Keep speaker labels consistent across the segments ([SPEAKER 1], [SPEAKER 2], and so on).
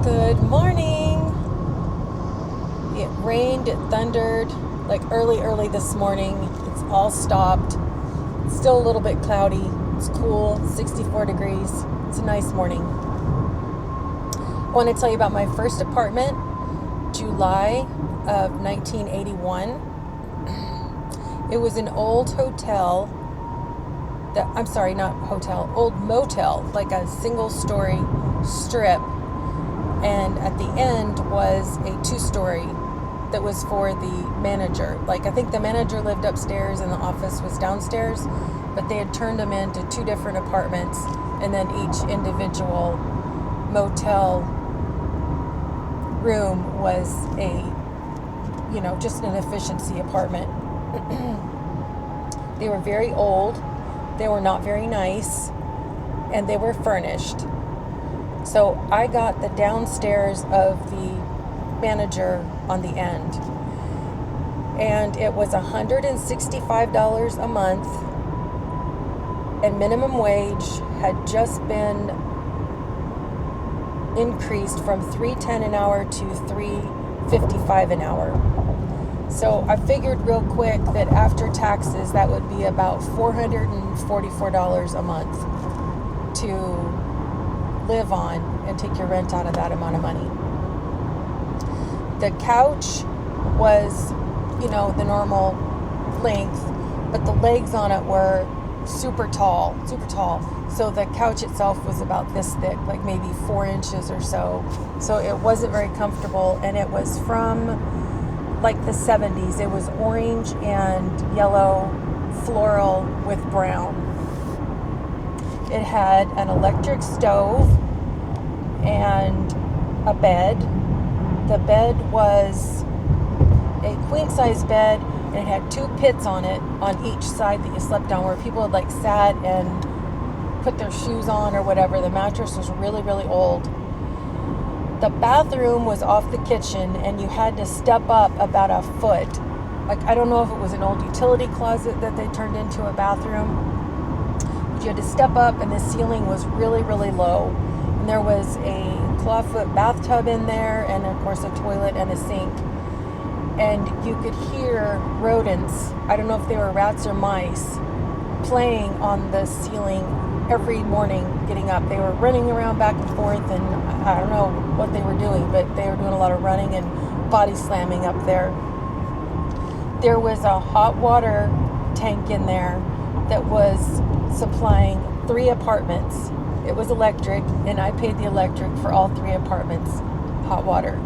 [SPEAKER 1] Good morning. It rained, it thundered, like early this morning. It's all stopped. It's still a little bit cloudy. It's cool, 64 degrees. It's a nice morning. I want to tell you about my first apartment, July of 1981. It was an old hotel old motel, like a single story strip. And at the end was a 2-story that was for the manager. Like, I think the manager lived upstairs and the office was downstairs, but they had turned them into 2 different apartments, and then each individual motel room was just an efficiency apartment. They were very old, they were not very nice, and they were furnished. So I got the downstairs of the manager on the end. And it was $165 a month. And minimum wage had just been increased from $3.10 an hour to $3.55 an hour. So I figured real quick that after taxes, that would be about $444 a month to live on and take your rent out of that amount of money. The couch was, the normal length, but the legs on it were super tall. So the couch itself was about this thick, like maybe 4 inches or so. So it wasn't very comfortable, and it was from like the 70s. It was orange and yellow, floral with brown. It had an electric stove and a bed. The bed was a queen-size bed, and it had 2 pits on it on each side that you slept on, where people had sat and put their shoes on or whatever. The mattress was really, really old. The bathroom was off the kitchen, and you had to step up about a foot. I don't know if it was an old utility closet that they turned into a bathroom. You had to step up, and the ceiling was really, really low. And there was a clawfoot bathtub in there, and of course a toilet and a sink. And you could hear rodents, I don't know if they were rats or mice, playing on the ceiling every morning getting up. They were running around back and forth, and I don't know what they were doing, but they were doing a lot of running and body slamming up there. There was a hot water tank in there that was supplying 3 apartments. It was electric, and I paid the electric for all 3 apartments, hot water.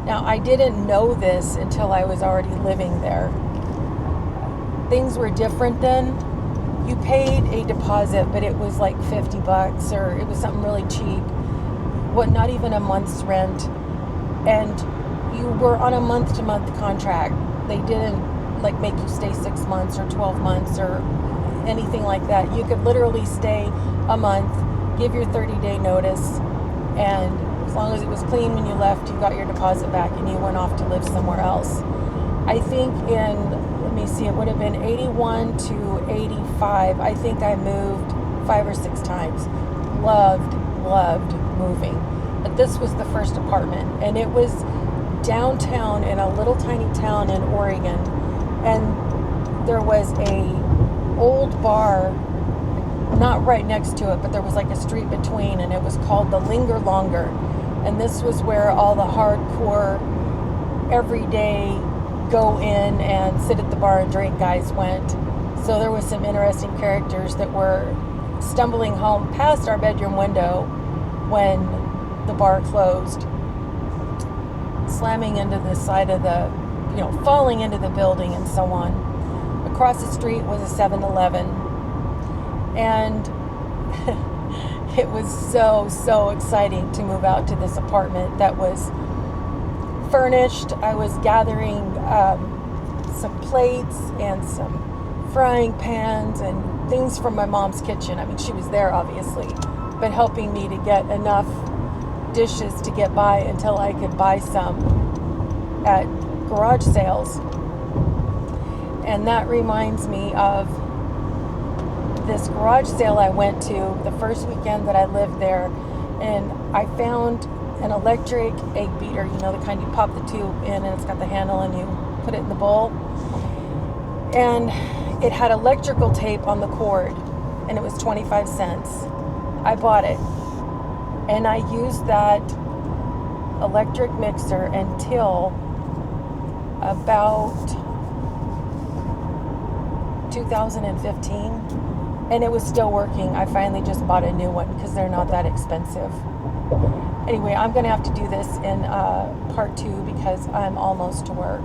[SPEAKER 1] Now, I didn't know this until I was already living there. Things were different then. You paid a deposit, but it was like $50, or it was something really cheap. Not even a month's rent. And you were on a month-to-month contract. They didn't make you stay 6 months or 12 months or anything like that. You could literally stay a month, give your 30-day notice, and as long as it was clean when you left, you got your deposit back and you went off to live somewhere else. I think it would have been 81 to 85. I think I moved 5 or 6 times. Loved moving. But this was the first apartment, and it was downtown in a little tiny town in Oregon. And there was a old bar not right next to it, but there was a street between, and it was called the Linger Longer. And this was where all the hardcore everyday go in and sit at the bar and drink guys went. So there was some interesting characters that were stumbling home past our bedroom window when the bar closed, slamming into the side of the, falling into the building and so on. Across the street was a 7-Eleven. And it was so exciting to move out to this apartment that was furnished. I was gathering some plates and some frying pans and things from my mom's kitchen. I mean, she was there obviously, but helping me to get enough dishes to get by until I could buy some at garage sales. And that reminds me of this garage sale I went to the first weekend that I lived there, and I found an electric egg beater, you know, the kind you pop the tube in and it's got the handle and you put it in the bowl. And it had electrical tape on the cord and it was 25 cents. I bought it and I used that electric mixer until about 2015 and it was still working. I finally just bought a new one because they're not that expensive. Anyway, I'm going to have to do this in part 2 because I'm almost to work.